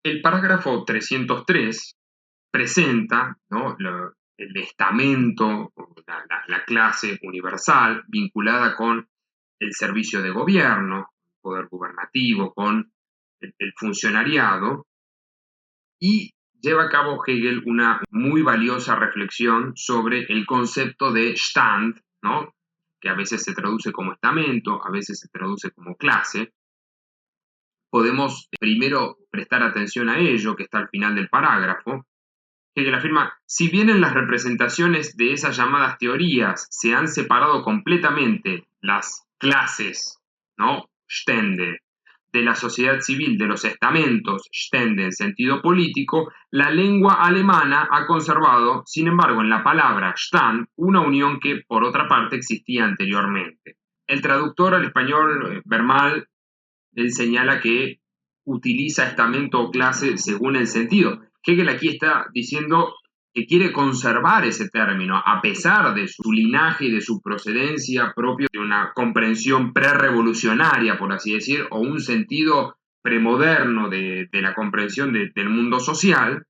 El parágrafo 303 presenta, ¿no?, el estamento, la clase universal vinculada con el servicio de gobierno, el poder gubernativo, con el funcionariado, y lleva a cabo Hegel una muy valiosa reflexión sobre el concepto de Stand, ¿no?, que a veces se traduce como estamento, a veces se traduce como clase. Podemos primero prestar atención a ello, que está al final del parágrafo. Hegel afirma: si bien en las representaciones de esas llamadas teorías se han separado completamente las clases, ¿no?, Stände, de la sociedad civil, de los estamentos, Stände en sentido político, la lengua alemana ha conservado, sin embargo, en la palabra Stand, una unión que, por otra parte, existía anteriormente. El traductor al español, Bermal, él señala que utiliza estamento o clase según el sentido. Hegel aquí está diciendo que quiere conservar ese término, a pesar de su linaje y de su procedencia propio de una comprensión prerevolucionaria, por así decir, o un sentido premoderno de la comprensión del mundo social,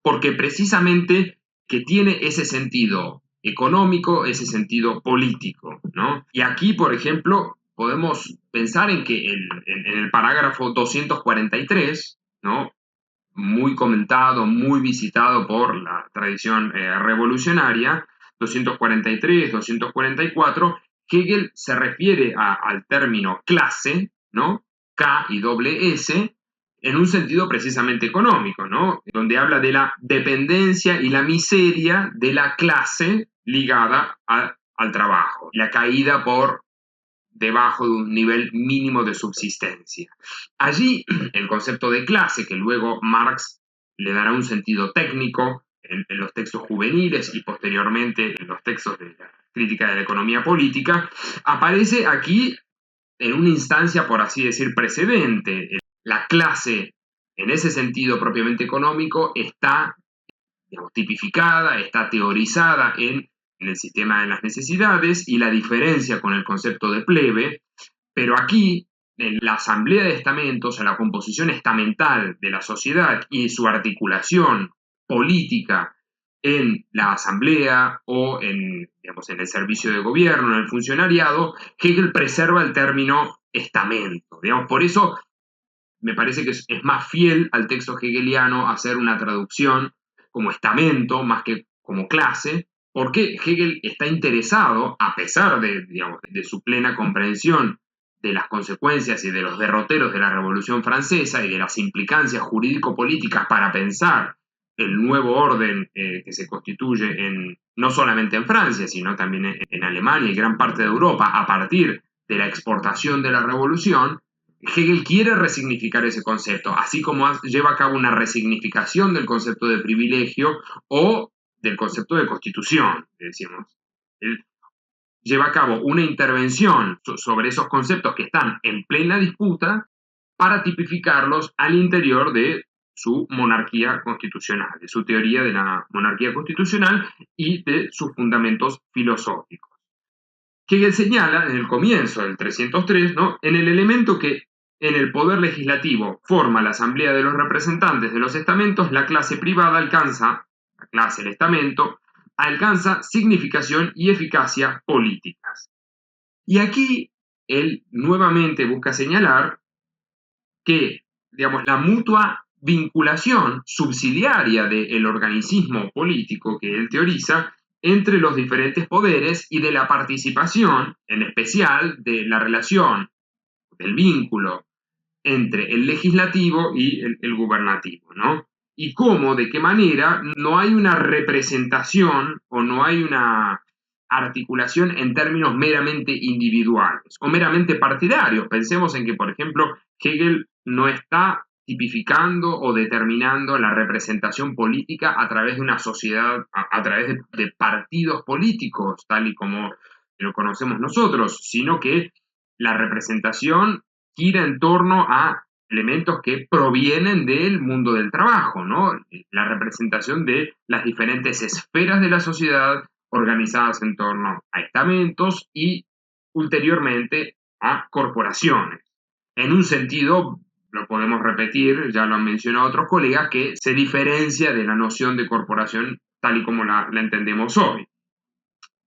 porque precisamente que tiene ese sentido económico, ese sentido político, ¿no? Y aquí, por ejemplo, podemos pensar en que en el parágrafo 243, ¿no?, muy comentado, muy visitado por la tradición revolucionaria, 243, 244, Hegel se refiere al término clase, ¿no?, K y doble S, en un sentido precisamente económico, ¿no?, donde habla de la dependencia y la miseria de la clase ligada al trabajo, la caída por debajo de un nivel mínimo de subsistencia. Allí el concepto de clase, que luego Marx le dará un sentido técnico en los textos juveniles y posteriormente en los textos de la crítica de la economía política, aparece aquí en una instancia, por así decir, precedente. La clase, en ese sentido propiamente económico, está, digamos, tipificada, está teorizada en el sistema de las necesidades, y la diferencia con el concepto de plebe, pero aquí, en la asamblea de estamentos, en la composición estamental de la sociedad y su articulación política en la asamblea o en, digamos, en el servicio de gobierno, en el funcionariado, Hegel preserva el término estamento. Digamos, por eso me parece que es más fiel al texto hegeliano hacer una traducción como estamento más que como clase, porque Hegel está interesado, a pesar de, digamos, de su plena comprensión de las consecuencias y de los derroteros de la Revolución Francesa y de las implicancias jurídico-políticas para pensar el nuevo orden que se constituye no solamente en Francia, sino también en Alemania y gran parte de Europa a partir de la exportación de la Revolución. Hegel quiere resignificar ese concepto, así como lleva a cabo una resignificación del concepto de privilegio o del concepto de constitución, decimos. Él lleva a cabo una intervención sobre esos conceptos que están en plena disputa para tipificarlos al interior de su monarquía constitucional, de su teoría de la monarquía constitucional y de sus fundamentos filosóficos. Hegel señala en el comienzo del 303, ¿no?, en el elemento que en el poder legislativo forma la asamblea de los representantes de los estamentos, la clase privada alcanza, la clase, el estamento, alcanza significación y eficacia políticas. Y aquí él nuevamente busca señalar que, digamos, la mutua vinculación subsidiaria del organicismo político que él teoriza entre los diferentes poderes y de la participación, en especial de la relación, del vínculo entre el legislativo y el gubernativo, ¿no? Y cómo, de qué manera, no hay una representación o no hay una articulación en términos meramente individuales o meramente partidarios. Pensemos en que, por ejemplo, Hegel no está tipificando o determinando la representación política a través de una sociedad, a través de partidos políticos, tal y como lo conocemos nosotros, sino que la representación gira en torno a elementos que provienen del mundo del trabajo, ¿no? La representación de las diferentes esferas de la sociedad organizadas en torno a estamentos y ulteriormente a corporaciones, en un sentido lo podemos repetir, ya lo han mencionado otros colegas, que se diferencia de la noción de corporación tal y como la entendemos hoy.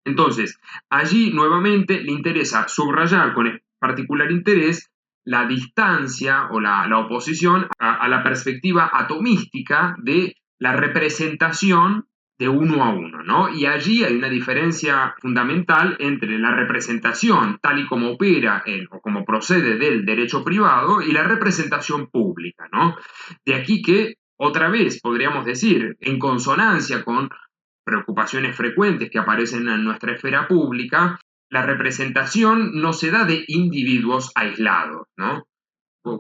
Entonces, allí nuevamente le interesa subrayar con particular interés la distancia o la oposición a la perspectiva atomística de la representación de uno a uno, ¿no? Y allí hay una diferencia fundamental entre la representación tal y como opera o como procede del derecho privado y la representación pública, ¿no? De aquí que, otra vez, podríamos decir, en consonancia con preocupaciones frecuentes que aparecen en nuestra esfera pública, la representación no se da de individuos aislados, ¿no?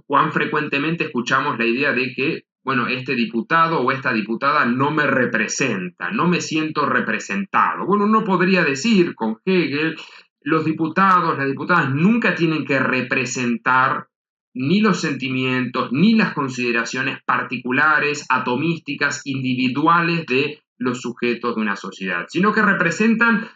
Cuán frecuentemente escuchamos la idea de que, bueno, este diputado o esta diputada no me representa, no me siento representado. Bueno, uno podría decir con Hegel, los diputados, las diputadas nunca tienen que representar ni los sentimientos, ni las consideraciones particulares, atomísticas, individuales de los sujetos de una sociedad, sino que representan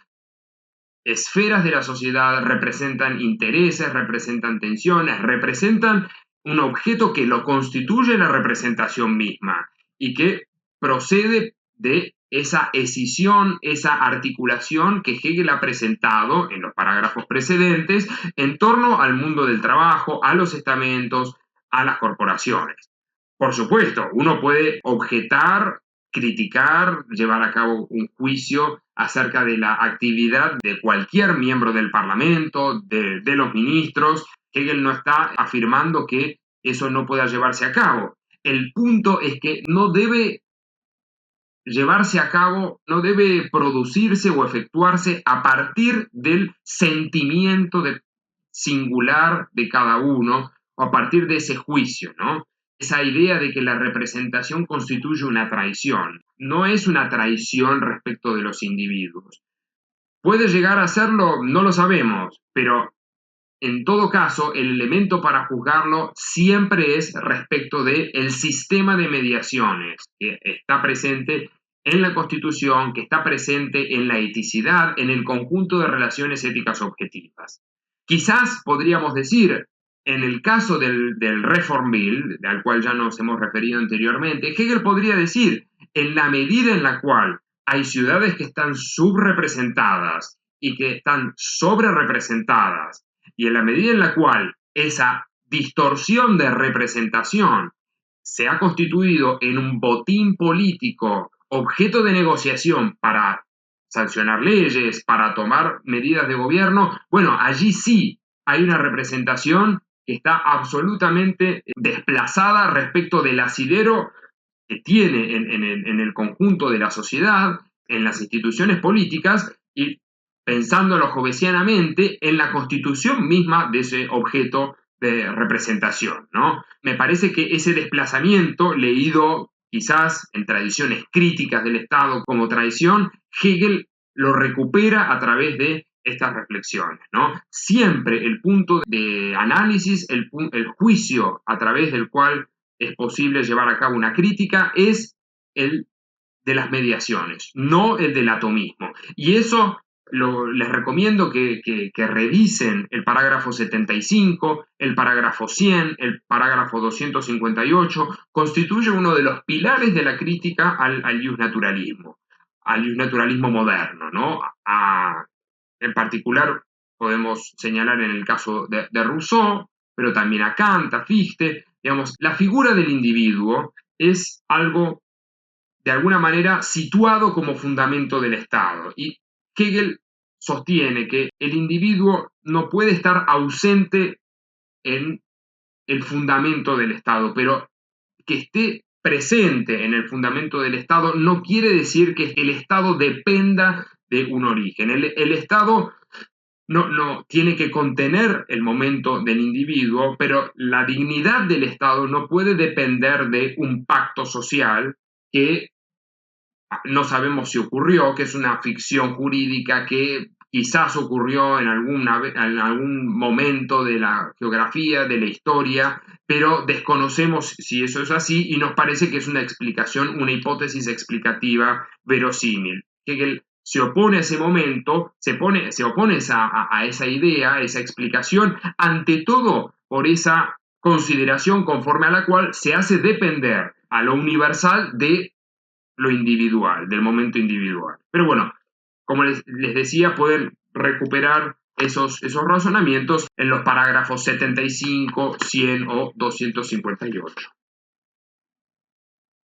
esferas de la sociedad, representan intereses, representan tensiones, representan un objeto que lo constituye la representación misma y que procede de esa escisión, esa articulación que Hegel ha presentado en los parágrafos precedentes en torno al mundo del trabajo, a los estamentos, a las corporaciones. Por supuesto, uno puede objetar, criticar, llevar a cabo un juicio acerca de la actividad de cualquier miembro del Parlamento, de los ministros. Hegel no está afirmando que eso no pueda llevarse a cabo. El punto es que no debe llevarse a cabo, no debe producirse o efectuarse a partir del sentimiento singular de cada uno o a partir de ese juicio, ¿no? Esa idea de que la representación constituye una traición. No es una traición respecto de los individuos. ¿Puede llegar a serlo? No lo sabemos, pero en todo caso, el elemento para juzgarlo siempre es respecto del sistema de mediaciones que está presente en la Constitución, que está presente en la eticidad, en el conjunto de relaciones éticas objetivas. Quizás podríamos decir, en el caso del Reform Bill, al cual ya nos hemos referido anteriormente, Hegel podría decir, en la medida en la cual hay ciudades que están subrepresentadas y que están sobrerepresentadas, y en la medida en la cual esa distorsión de representación se ha constituido en un botín político, objeto de negociación para sancionar leyes, para tomar medidas de gobierno, bueno, allí sí hay una representación que está absolutamente desplazada respecto del asidero que tiene en el conjunto de la sociedad, en las instituciones políticas y pensándolo hobbesianamente en la constitución misma de ese objeto de representación, ¿no? Me parece que ese desplazamiento, leído quizás en tradiciones críticas del Estado como tradición, Hegel lo recupera a través de estas reflexiones, ¿no? Siempre el punto de análisis, el juicio a través del cual es posible llevar a cabo una crítica es el de las mediaciones, no el del atomismo. Y eso les recomiendo que revisen el parágrafo 75, el parágrafo 100, el parágrafo 258, constituye uno de los pilares de la crítica al justnaturalismo moderno, ¿no? En particular podemos señalar en el caso de Rousseau, pero también a Kant, a Fichte, digamos, la figura del individuo es algo de alguna manera situado como fundamento del Estado. Y Hegel sostiene que el individuo no puede estar ausente en el fundamento del Estado, pero que esté presente en el fundamento del Estado no quiere decir que el Estado dependa de un origen. El Estado no tiene que contener el momento del individuo, pero la dignidad del Estado no puede depender de un pacto social que no sabemos si ocurrió, que es una ficción jurídica que quizás ocurrió en algún momento de la geografía, de la historia, pero desconocemos si eso es así y nos parece que es una explicación, una hipótesis explicativa verosímil. Hegel se opone a ese momento, se opone a esa idea, a esa explicación, ante todo por esa consideración conforme a la cual se hace depender a lo universal de lo individual, del momento individual. Pero bueno, como les decía, pueden recuperar esos razonamientos en los parágrafos 75, 100 o 258.